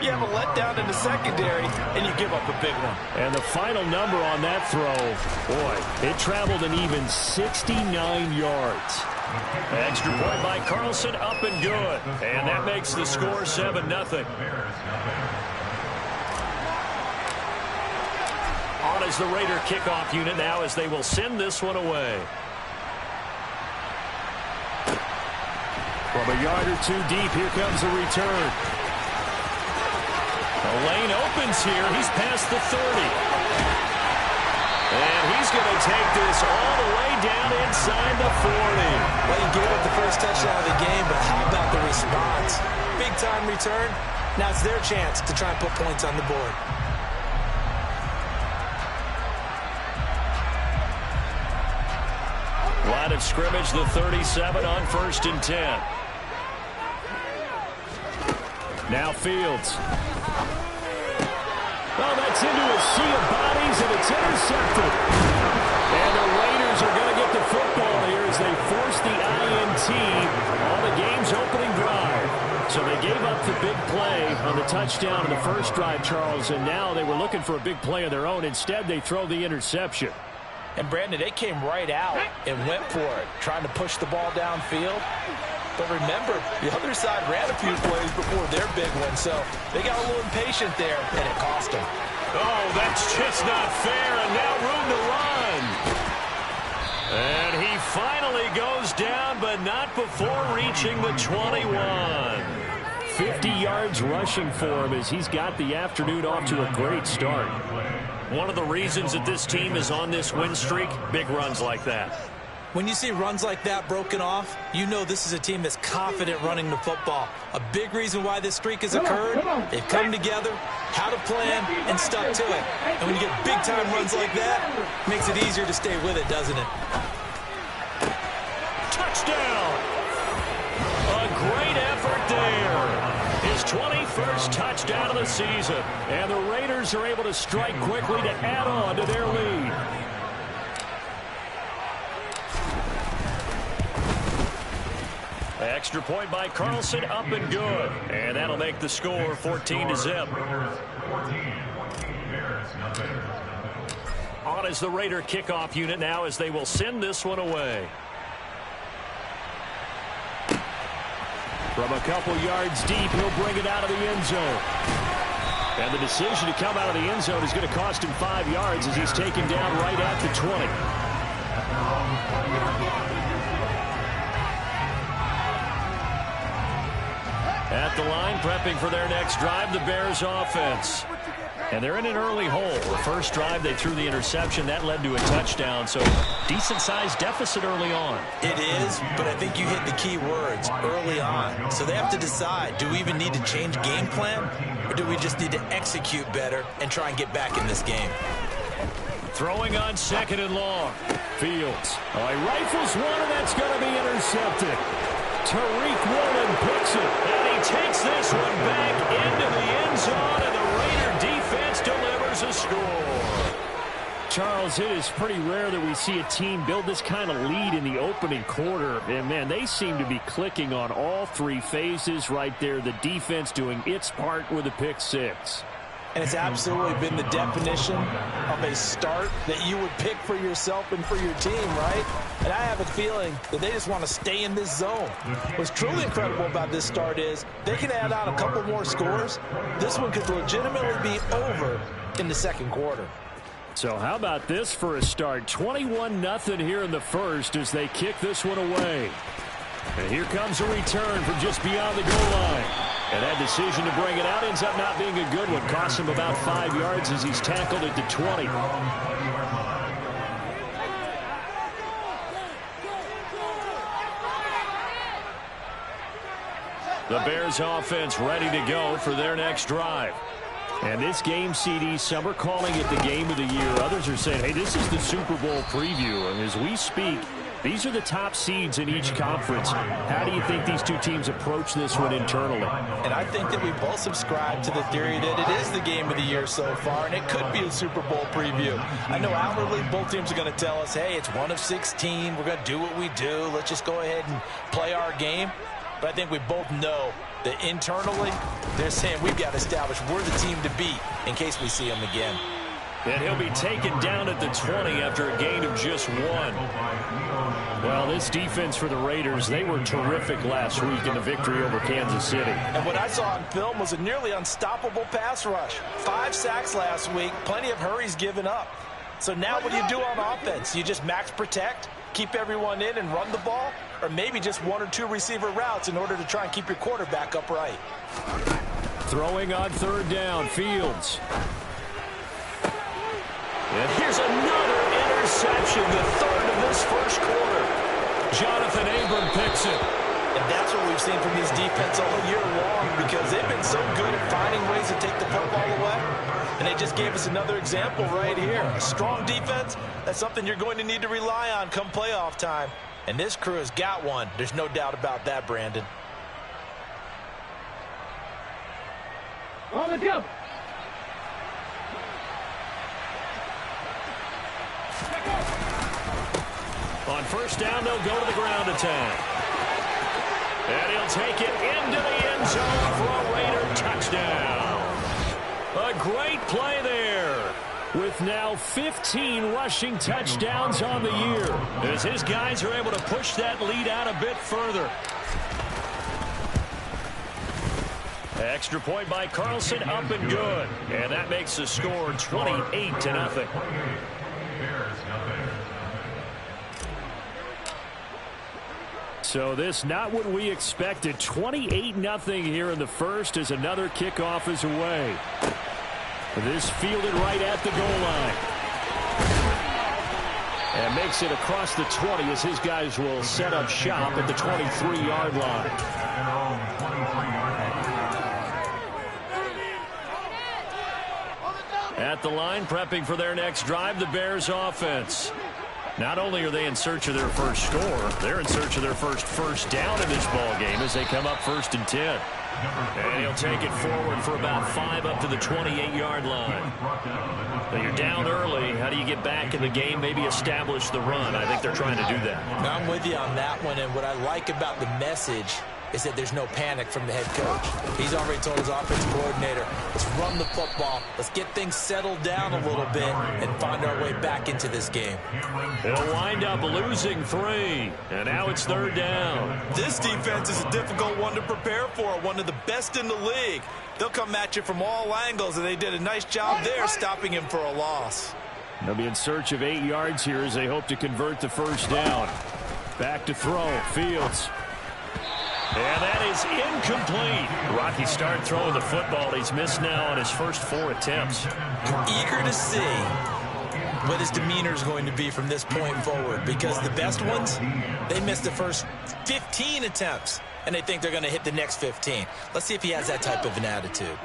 You have a letdown in the secondary, and you give up a big one. And the final number on that throw, boy, it traveled an even 69 yards. Extra point by Carlson, up and good. And that makes the score 7-0. On is the Raider kickoff unit now as they will send this one away. From a yard or two deep, here comes a return. The lane opens here. He's past the 30. And he's going to take this all the way down inside the 40. Well, he gave up the first touchdown of the game, but how about the response? Big-time return. Now it's their chance to try and put points on the board. Line of scrimmage, the 37 on 1st and 10. Now Fields. Oh, that's into a sea of bodies, and it's intercepted. And the Raiders are going to get the football here as they force the INT on the game's opening drive. So they gave up the big play on the touchdown in the first drive, Charles, and now they were looking for a big play of their own. Instead, they throw the interception. And, Brandon, they came right out and went for it, trying to push the ball downfield. But remember, the other side ran a few plays before their big one, so they got a little impatient there, and it cost them. Oh, that's just not fair, and now room to run. And he finally goes down, but not before reaching the 21. 50 yards rushing for him as he's got the afternoon off to a great start. One of the reasons that this team is on this win streak, big runs like that. When you see runs like that broken off, you know this is a team that's confident running the football. A big reason why this streak has occurred, they've come together, had a plan, and stuck to it. And when you get big-time runs like that, it makes it easier to stay with it, doesn't it? Touchdown! A great effort there. His 21st touchdown of the season. And the Raiders are able to strike quickly to add on to their lead. Extra point by Carlson, up and good. And that'll make the score 14-0. On is the Raider kickoff unit now as they will send this one away. From a couple yards deep, he'll bring it out of the end zone. And the decision to come out of the end zone is going to cost him 5 yards as he's taken down right at the 20. At the line, prepping for their next drive, the Bears offense. And they're in an early hole. The first drive, they threw the interception. That led to a touchdown, so decent-sized deficit early on. It is, but I think you hit the key words, early on. So they have to decide, do we even need to change game plan, or do we just need to execute better and try and get back in this game? Throwing on 2nd and long. Fields. Oh, he rifles one, and that's going to be intercepted. Tariq Woolen picks it. And he takes this one back into the end zone, and the Raider defense delivers a score. Charles, it is pretty rare that we see a team build this kind of lead in the opening quarter. And, man, they seem to be clicking on all three phases right there. The defense doing its part with a pick six. And it's absolutely been the definition of a start that you would pick for yourself and for your team, right? And I have a feeling that they just want to stay in this zone. What's truly incredible about this start is they can add on a couple more scores. This one could legitimately be over in the second quarter. So how about this for a start? 21-0 here in the first as they kick this one away. And here comes a return from just beyond the goal line. And that decision to bring it out ends up not being a good one. Costs him about 5 yards as he's tackled at the 20. The Bears offense ready to go for their next drive. And this game, CD, some are calling it the game of the year. Others are saying, hey, this is the Super Bowl preview. And as we speak, these are the top seeds in each conference. How do you think these two teams approach this one internally? And I think that we both subscribe to the theory that it is the game of the year so far, and it could be a Super Bowl preview. I know outwardly both teams are going to tell us, hey, it's 1 of 16. We're going to do what we do. Let's just go ahead and play our game. But I think we both know that internally they're saying we've got to establish we're the team to beat in case we see them again. And he'll be taken down at the 20 after a gain of just 1. Well, this defense for the Raiders, they were terrific last week in the victory over Kansas City. And what I saw on film was a nearly unstoppable pass rush. 5 sacks last week, plenty of hurries given up. So now what do you do on offense? You just max protect, keep everyone in and run the ball, or maybe just 1 or 2 receiver routes in order to try and keep your quarterback upright. Throwing on 3rd down, Fields. And here's another interception, the 3rd of this first quarter. Jonathan Abram picks it. And that's what we've seen from this defense all year long because they've been so good at finding ways to take the football away. And they just gave us another example right here. A strong defense, that's something you're going to need to rely on come playoff time. And this crew has got one. There's no doubt about that, Brandon. On the jump. On 1st down, they'll go to the ground attack. And he'll take it into the end zone for a Raider touchdown. A great play there. With now 15 rushing touchdowns on the year. As his guys are able to push that lead out a bit further. Extra point by Carlson, up and good. And that makes the score 28-0. So this not what we expected. 28-0 here in the first as another kickoff is away. This fielded right at the goal line. And makes it across the 20 as his guys will set up shop at the 23-yard line. At the line, prepping for their next drive, the Bears offense. Not only are they in search of their first score, they're in search of their first down in this ball game as they come up 1st and 10. And he'll take it forward for about 5 up to the 28-yard line. But you're down early. How do you get back in the game, maybe establish the run? I think they're trying to do that. I'm with you on that one, and what I like about the message is that there's no panic from the head coach. He's already told his offensive coordinator, let's run the football, let's get things settled down a little bit and find our way back into this game. It'll wind up losing 3, and now it's 3rd down. This defense is a difficult one to prepare for, one of the best in the league. They'll come at you from all angles, and they did a nice job there stopping him for a loss. They'll be in search of 8 yards here as they hope to convert the 1st down. Back to throw, Fields. And that is incomplete. Rocky start throwing the football. He's missed now on his first 4 attempts. Eager to see what his demeanor is going to be from this point forward because the best ones, they missed the first 15 attempts, and they think they're going to hit the next 15. Let's see if he has that type of an attitude.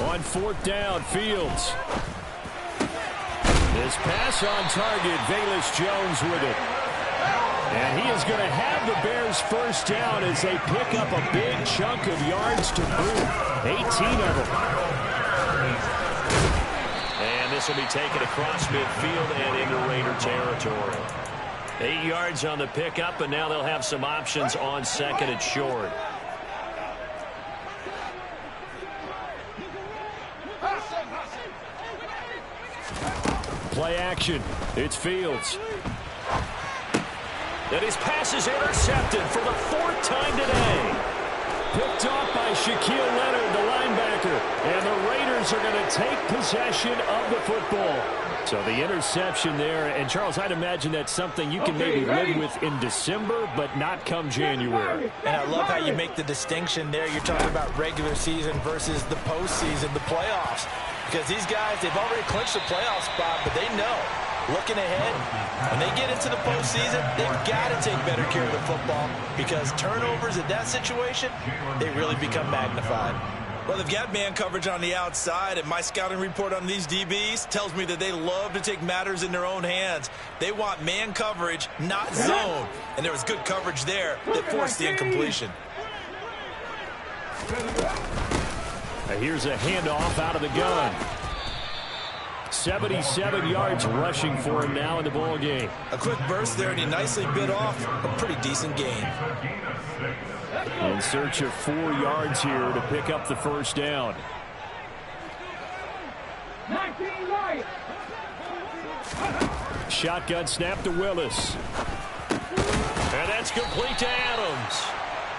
On 4th down, Fields. This pass on target, Velus Jones with it. And he is going to have the Bears 1st down as they pick up a big chunk of yards to boot. 18 of them. And this will be taken across midfield and into Raider territory. 8 yards on the pickup, and now they'll have some options on 2nd and short. Play action. It's Fields. And his pass is intercepted for the 4th time today. Picked off by Shaquille Leonard, the linebacker. And the Raiders are going to take possession of the football. So the interception there. And, Charles, I'd imagine that's something you can maybe live with in December, but not come January. And I love how you make the distinction there. You're talking about regular season versus the postseason, the playoffs. Because these guys, they've already clinched the playoff spot, but they know, looking ahead, when they get into the postseason, they've got to take better care of the football because turnovers in that situation, they really become magnified. Well, they've got man coverage on the outside, and my scouting report on these DBs tells me that they love to take matters in their own hands. They want man coverage, not zone. And there was good coverage there that forced the incompletion. Here's a handoff out of the gun. 77 yards rushing for him now in the ball game. A quick burst there, and he nicely bit off a pretty decent gain. In search of 4 yards here to pick up the first down. 19 yards. Shotgun snap to Willis. And that's complete to Adams.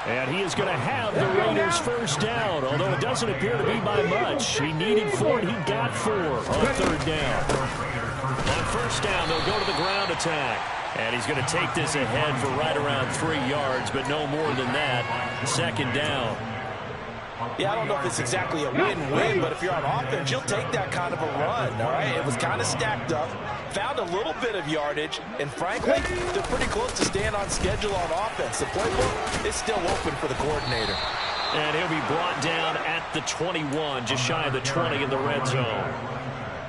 And he is going to have the Raiders first down, although it doesn't appear to be by much. He needed 4, and he got 4 on third down. On first down, they'll go to the ground attack. And he's going to take this ahead for right around 3 yards, but no more than that. Second down. Yeah, I don't know if it's exactly a win-win, but if you're on offense, you'll take that kind of a run, all right? It was kind of stacked up, found a little bit of yardage, and frankly, they're pretty close to staying on schedule on offense. The playbook is still open for the coordinator. And he'll be brought down at the 21, just shy of the 20 in the red zone.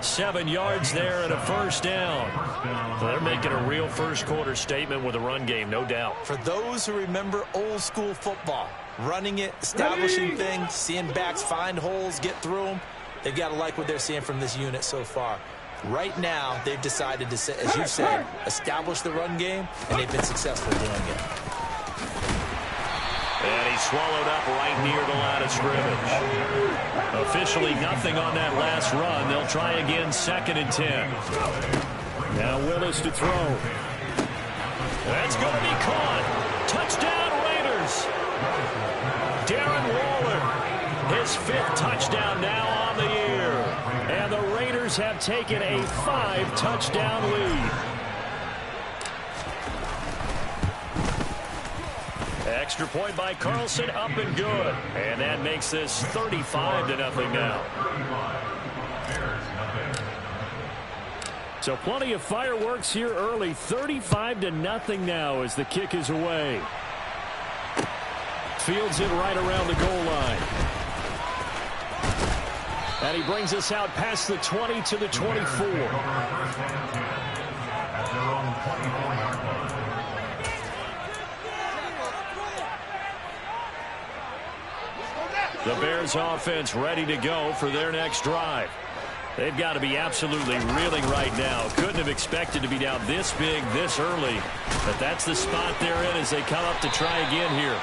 7 yards there and a first down. So they're making a real first-quarter statement with a run game, no doubt. For those who remember old-school football, running it, establishing things, seeing backs find holes, get through them, they've got to like what they're seeing from this unit so far. Right now, they've decided to, as you said, establish the run game, and they've been successful doing it. And he's swallowed up right near the line of scrimmage. Officially nothing on that last run. They'll try again, 2nd and 10. Now Willis to throw. That's going to be caught. Touchdown, Raiders. Darren Waller, his 5th touchdown now on the year. And the Raiders have taken a 5-touchdown lead. Extra point by Carlson, up and good. And that makes this 35-0 now. So plenty of fireworks here early. 35-0 now as the kick is away. Fields it right around the goal line. And he brings us out past the 20 to the 24. The Bears offense ready to go for their next drive. They've got to be absolutely reeling right now. Couldn't have expected to be down this big, this early. But that's the spot they're in as they come up to try again here.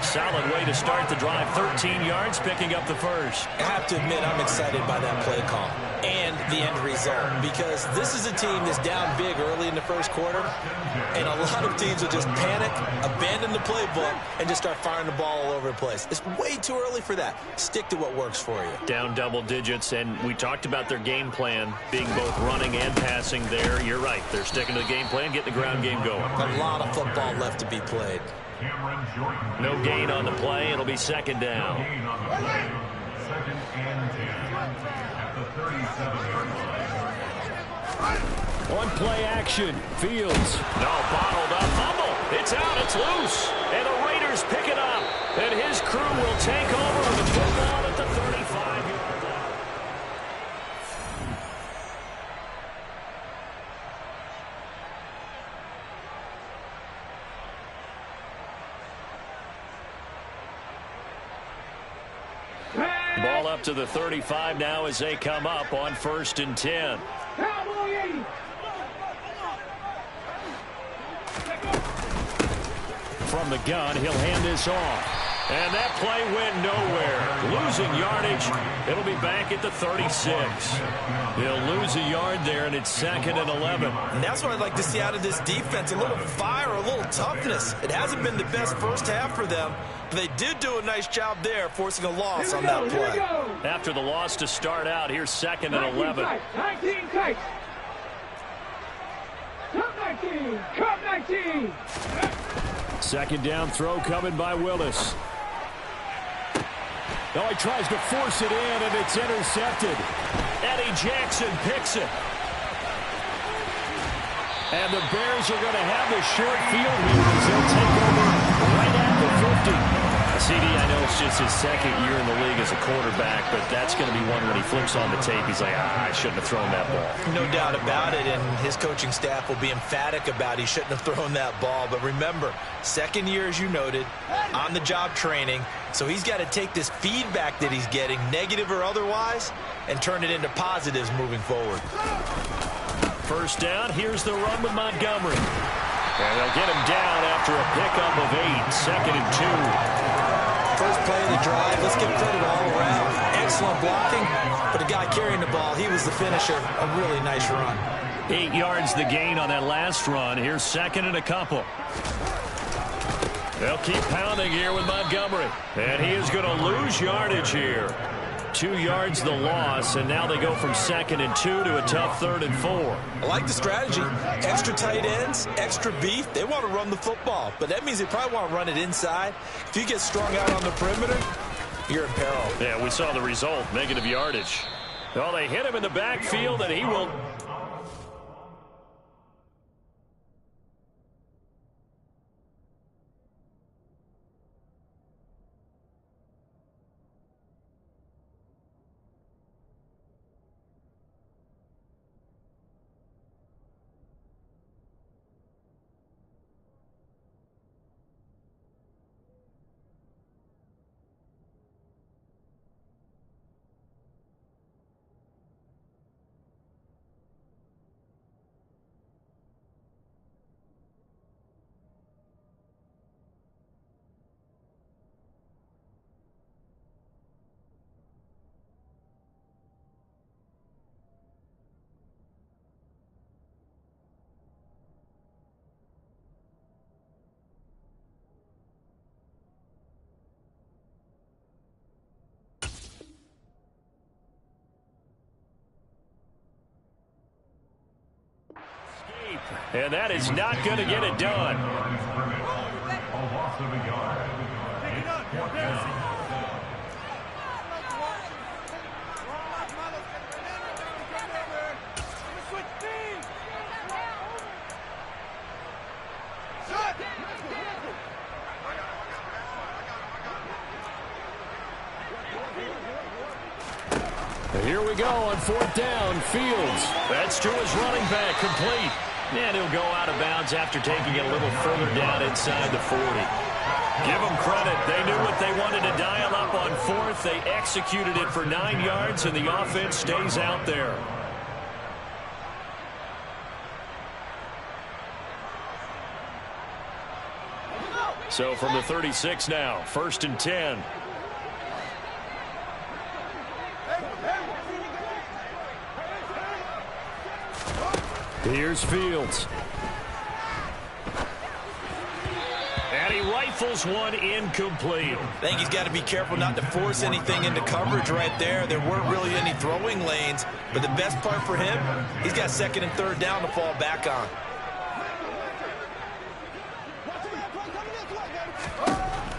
Solid way to start the drive. 13 yards, picking up the first. I have to admit, I'm excited by that play call and the end result, because this is a team that's down big early in the first quarter, and a lot of teams will just panic, abandon the playbook, and just start firing the ball all over the place. It's way too early for that. Stick to what works for you. Down double digits, and we talked about their game plan being both running and passing there. You're right. They're sticking to the game plan, getting the ground game going. A lot of football left to be played. No gain on the play. It'll be 2nd down. One play action. Fields. No, bottled up. Fumble. It's out. It's loose. And the Raiders pick it up. And his crew will take over with the football at the 35-yard line. Ball up to the 35 now as they come up on 1st and 10. From the gun, he'll hand this off. And that play went nowhere. Losing yardage. It'll be back at the 36. They'll lose a yard there, and it's 2nd and 11. And that's what I'd like to see out of this defense. A little fire, a little toughness. It hasn't been the best first half for them, but they did do a nice job there, forcing a loss on that play. After the loss to start out, here's 2nd and 11. 19 tight. Cup 19. Cup 19. 2nd down throw coming by Willis. Oh, he tries to force it in, and it's intercepted. Eddie Jackson picks it. And the Bears are going to have the short field here as they'll take over right at the 50. CD, I know it's just his second year in the league as a quarterback, but that's going to be one when he flips on the tape, he's like, I shouldn't have thrown that ball. No doubt about it, and his coaching staff will be emphatic about he shouldn't have thrown that ball. But remember, second year, as you noted, on-the-job training, so he's got to take this feedback that he's getting, negative or otherwise, and turn it into positives moving forward. First down, here's the run with Montgomery. And they'll get him down after a pickup of 8, 2nd and 2. First play of the drive, let's give credit all around. Excellent blocking, but the guy carrying the ball, he was the finisher. A really nice run. 8 yards the gain on that last run. Here's 2nd and a couple. They'll keep pounding here with Montgomery. And he is going to lose yardage here. 2 yards the loss, and now they go from 2nd and 2 to a tough 3rd and 4. I like the strategy. Extra tight ends, extra beef. They want to run the football, but that means they probably want to run it inside. If you get strung out on the perimeter, you're in peril. Yeah, we saw the result, negative yardage. Well, they hit him in the backfield, and he will... And that is not going to get it done. Here we go on 4th down. Fields. That's to his running back, complete. And he'll go out of bounds after taking it a little further down inside the 40. Give them credit. They knew what they wanted to dial up on 4th. They executed it for 9 yards, and the offense stays out there. So from the 36 now, 1st and 10. Here's Fields. And he rifles one incomplete. I think he's got to be careful not to force anything into coverage right there. There weren't really any throwing lanes, but the best part for him, he's got 2nd and 3rd down to fall back on.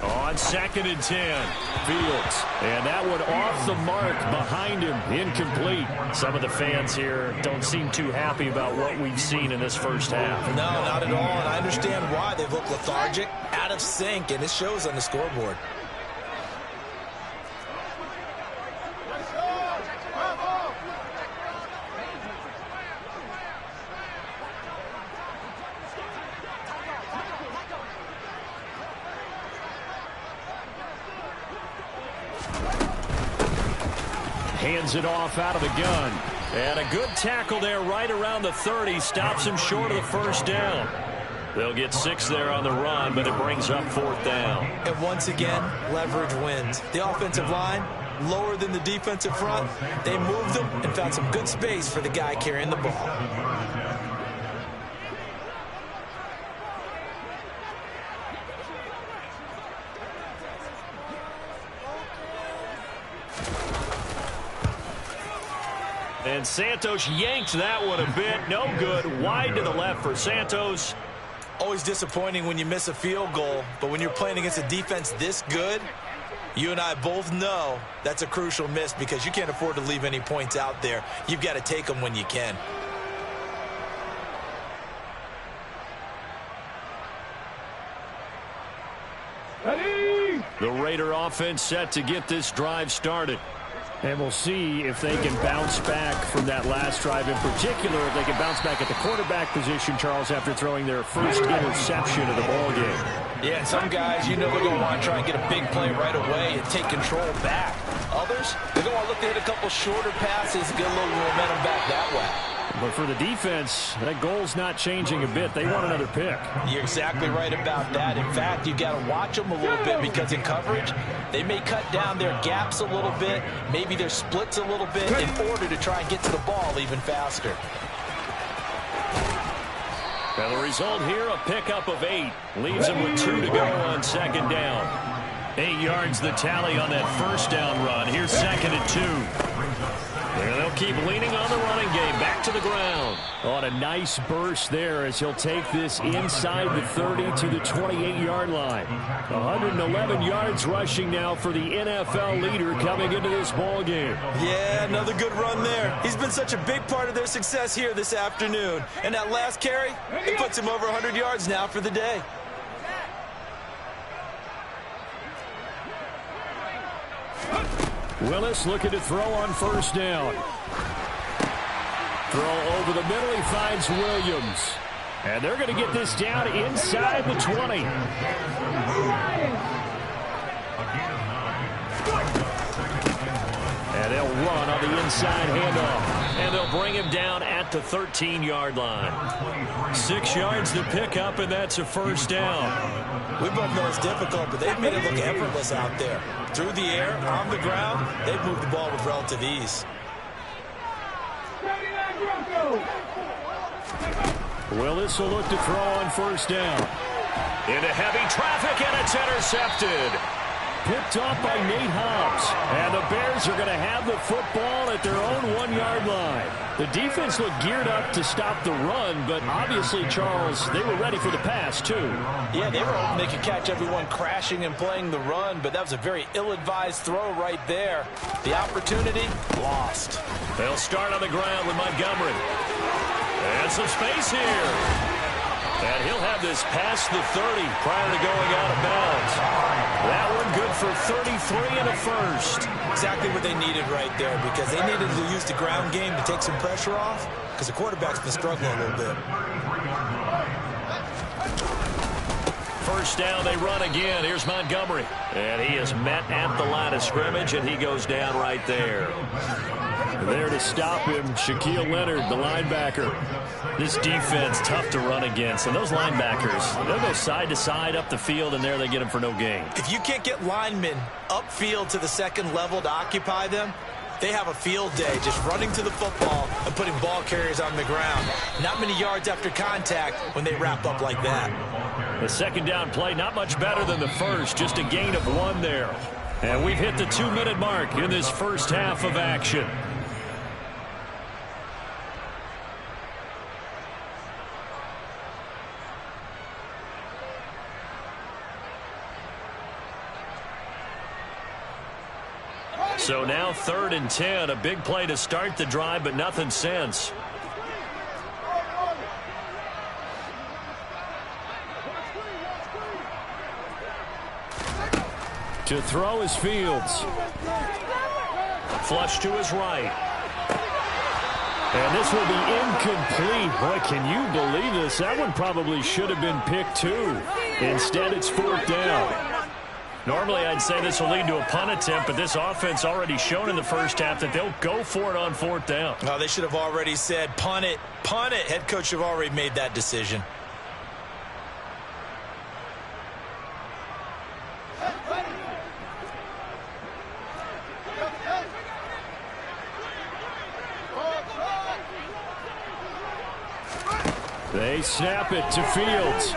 On 2nd and 10, Fields. And that one off the mark behind him, incomplete. Some of the fans here don't seem too happy about what we've seen in this first half. No, not at all, and I understand why. They've looked lethargic, out of sync, and it shows on the scoreboard. Hands it off out of the gun. And a good tackle there right around the 30. Stops him short of the 1st down. They'll get 6 there on the run, but it brings up 4th down. And once again, leverage wins. The offensive line, lower than the defensive front. They moved them and found some good space for the guy carrying the ball. And Santos yanked that one a bit. No good. Wide to the left for Santos. Always disappointing when you miss a field goal, but when you're playing against a defense this good, you and I both know that's a crucial miss because you can't afford to leave any points out there. You've got to take them when you can. Ready? The Raider offense set to get this drive started. And we'll see if they can bounce back from that last drive, in particular, if they can bounce back at the quarterback position, Charles, after throwing their first interception of the ball game. Yeah, some guys, you know they're going to want to try and get a big play right away and take control back. Others, they're going to want to look to hit a couple shorter passes and get a little momentum back that way. But for the defense, that goal's not changing a bit. They want another pick. You're exactly right about that. In fact, you got to watch them a little bit because in coverage, they may cut down their gaps a little bit, maybe their splits a little bit in order to try and get to the ball even faster. And the result here, a pickup of 8. Leaves them with 2 to go on second down. 8 yards the tally on that first down run. Here's second and 2. And they'll keep leaning on the running game. Back to the ground. On a nice burst there as he'll take this inside the 30 to the 28-yard line. 111 yards rushing now for the NFL leader coming into this ball game. Yeah, another good run there. He's been such a big part of their success here this afternoon. And that last carry, it puts him over 100 yards now for the day. Willis looking to throw on first down. Throw over the middle. He finds Williams. And they're going to get this down inside the 20. And they'll run on the inside handoff. And they'll bring him down at the 13-yard line. 6 yards to pick up, and that's a first down. We both know it's difficult, but they've made it look effortless out there. Through the air, on the ground, they've moved the ball with relative ease. Willis will look to throw on first down. Into heavy traffic, and it's intercepted. Picked off by Nate Hobbs. And the Bears are going to have the football at their own 1-yard line. The defense looked geared up to stop the run, but obviously, Charles, they were ready for the pass, too. Yeah, they were hoping they could catch everyone crashing and playing the run, but that was a very ill-advised throw right there. The opportunity, lost. They'll start on the ground with Montgomery. And some space here. And he'll have this past the 30 prior to going out of bounds. That one good for 33 and a first. Exactly what they needed right there, because they needed to use the ground game to take some pressure off, because the quarterback's been struggling a little bit. First down, they run again. Here's Montgomery. And he is met at the line of scrimmage, and he goes down right there. There to stop him, Shaquille Leonard, the linebacker. This defense, tough to run against. And those linebackers, they'll go side to side up the field, and there they get them for no gain. If you can't get linemen upfield to the second level to occupy them, they have a field day just running to the football and putting ball carriers on the ground. Not many yards after contact when they wrap up like that. The second down play, not much better than the first, just a gain of 1 there. And we've hit the 2-minute mark in this first half of action. So now 3rd and 10, a big play to start the drive, but nothing since. To throw is Fields. Flush to his right. And this will be incomplete. Boy, can you believe this? That one probably should have been picked too. Instead, it's 4th down. Normally, I'd say this will lead to a punt attempt, but this offense already shown in the first half that they'll go for it on 4th down. Oh, they should have already said, punt it, punt it. Head coach should have already made that decision. They snap it to Fields.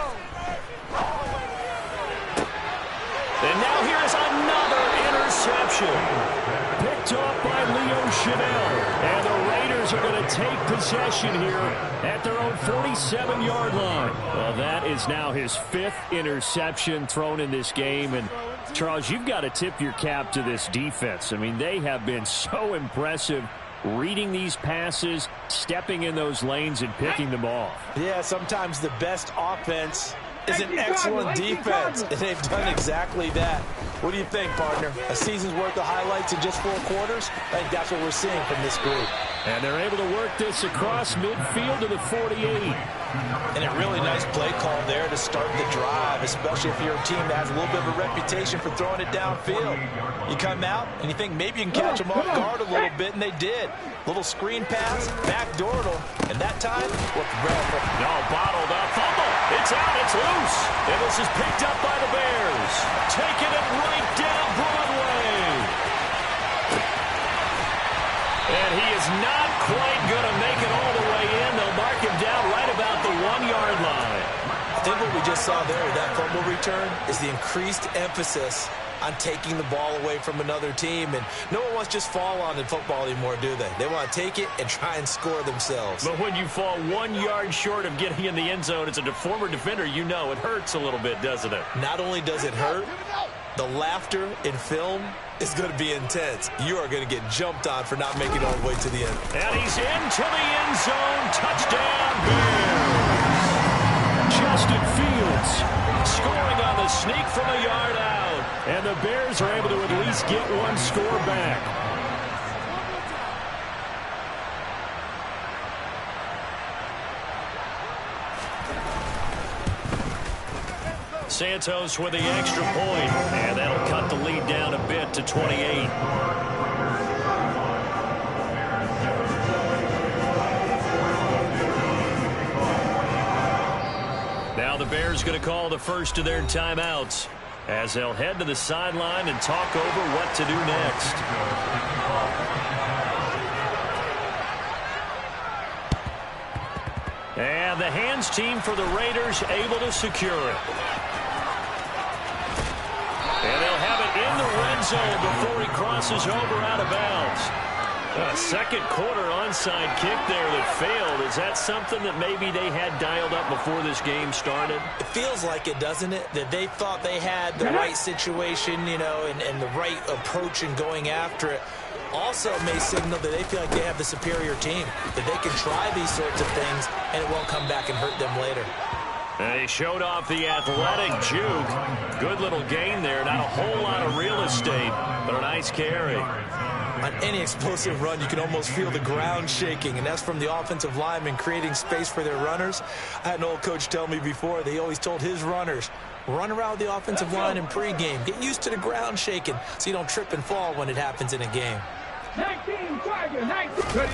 And now here's another interception. Picked off by Leo Chanel. And the Raiders are going to take possession here at their own 47-yard line. Well, that is now his 5th interception thrown in this game. And, Charles, you've got to tip your cap to this defense. I mean, they have been so impressive reading these passes, stepping in those lanes, and picking them off. Yeah, sometimes the best offense is an excellent defense, and they've done exactly that. What do you think, partner? A season's worth of highlights in just 4 quarters? I think that's what we're seeing from this group. And they're able to work this across midfield to the 48. And a really nice play call there to start the drive, especially if you're a team that has a little bit of a reputation for throwing it downfield. You come out and you think maybe you can catch them off guard a little bit, and they did. Little screen pass, backdoored them, and that time, looked well. No, bottled up, fumble. It's out, it's loose. And this is picked up by the Bears. Taking it right down Broadway. And he is not quite going to make it all the way in. They'll mark him down right about the 1-yard line. I think what we just saw there with that fumble return is the increased emphasis on taking the ball away from another team. And no one wants to just fall on in football anymore, do they? They want to take it and try and score themselves. But when you fall 1 yard short of getting in the end zone as a former defender, you know it hurts a little bit, doesn't it? Not only does it hurt, the laughter in film is going to be intense. You are going to get jumped on for not making it all the way to the end. And he's into the end zone. Touchdown, Bears. Justin Fields scoring on the sneak from a yard out. And the Bears are able to at least get one score back. Santos with the extra point, and that'll cut the lead down a bit to 28. Now the Bears going to call the first of their timeouts as they'll head to the sideline and talk over what to do next. And the hands team for the Raiders able to secure it. And they'll have it in the red zone before he crosses over out of bounds. A second quarter onside kick there that failed. Is that something that maybe they had dialed up before this game started? It feels like it, doesn't it? That they thought they had the right situation, you know, and the right approach in going after it. Also may signal that they feel like they have the superior team, that they can try these sorts of things and it won't come back and hurt them later. They showed off the athletic juke. Good little gain there. Not a whole lot of real estate, but a nice carry. On any explosive run, you can almost feel the ground shaking, and that's from the offensive linemen creating space for their runners. I had an old coach tell me before, they always told his runners, run around the offensive line in pregame. Get used to the ground shaking so you don't trip and fall when it happens in a game. 19, Tiger, 19.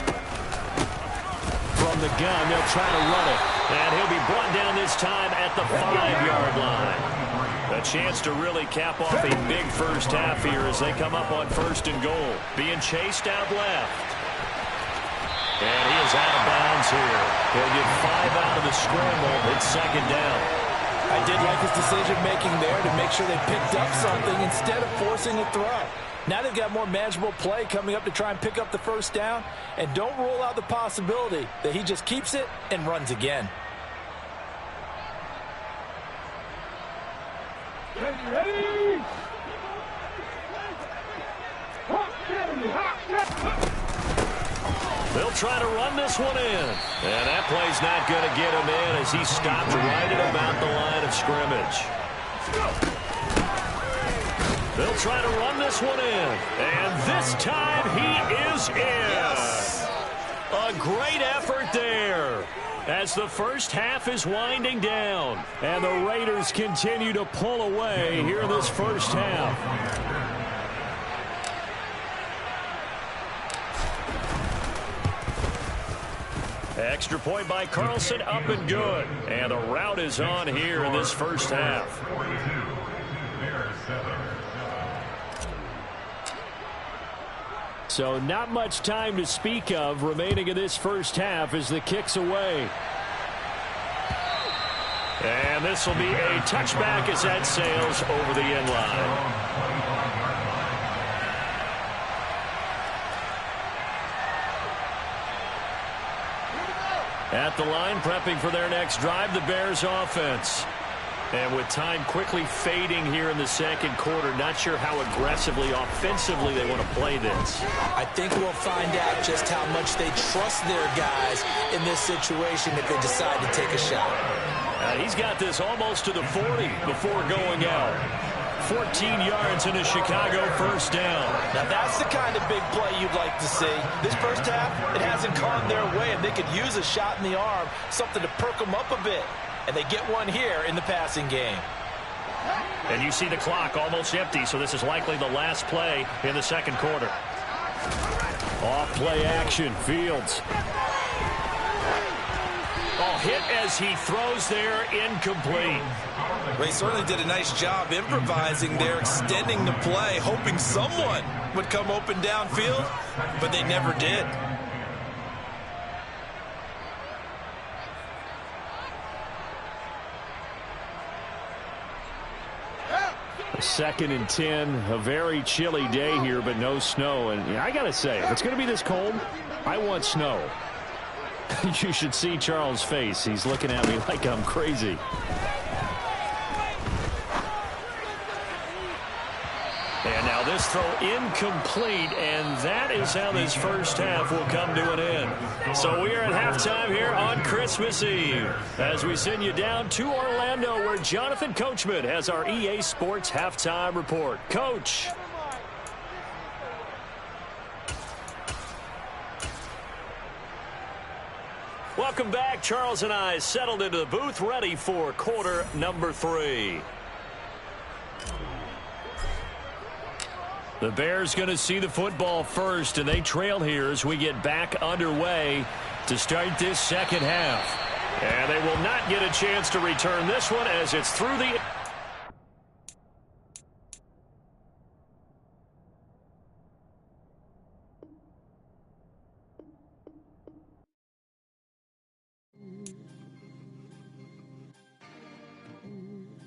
From the gun, they'll try to run it. And he'll be brought down this time at the 5-yard line. A chance to really cap off a big first half here as they come up on 1st and goal. Being chased out left. And he is out of bounds here. He'll get 5 out of the scramble. It's 2nd down. I did like his decision-making there to make sure they picked up something instead of forcing a throw. Now they've got more manageable play coming up to try and pick up the 1st down. And don't rule out the possibility that he just keeps it and runs again. Ready? They'll try to run this one in. And that play's not going to get him in as he stopped right at about the line of scrimmage. They'll try to run this one in. And this time he is in. Yes. A great effort there as the first half is winding down. And the Raiders continue to pull away here in this first half. Extra point by Carlson, up and good. And the route is on here in this first half. So not much time to speak of remaining in this first half as the kick's away. And this will be a touchback as that sails over the end line. At the line, prepping for their next drive, the Bears offense. And with time quickly fading here in the second quarter, not sure how aggressively, offensively they want to play this. I think we'll find out just how much they trust their guys in this situation if they decide to take a shot. He's got this almost to the 40 before going out. 14 yards in a Chicago first down. Now that's the kind of big play you'd like to see. This first half, it hasn't gone their way, and they could use a shot in the arm, something to perk them up a bit. And they get one here in the passing game. And you see the clock almost empty, so this is likely the last play in the second quarter. Off play action, Fields. Oh, hit as he throws there, incomplete. Well, he certainly did a nice job improvising there, extending the play, hoping someone would come open downfield, but they never did. Second and 10, a very chilly day here, but no snow. And I got to say, if it's going to be this cold, I want snow. You should see Charles' face. He's looking at me like I'm crazy. And now this throw incomplete, and that is how this first half will come to an end. So we are at halftime here on Christmas Eve as we send you down to Orlando, where Jonathan Coachman has our EA Sports halftime report. Coach. Welcome back. Charles and I settled into the booth, ready for quarter number 3. The Bears going to see the football first, and they trail here as we get back underway to start this second half. And they will not get a chance to return this one as it's through the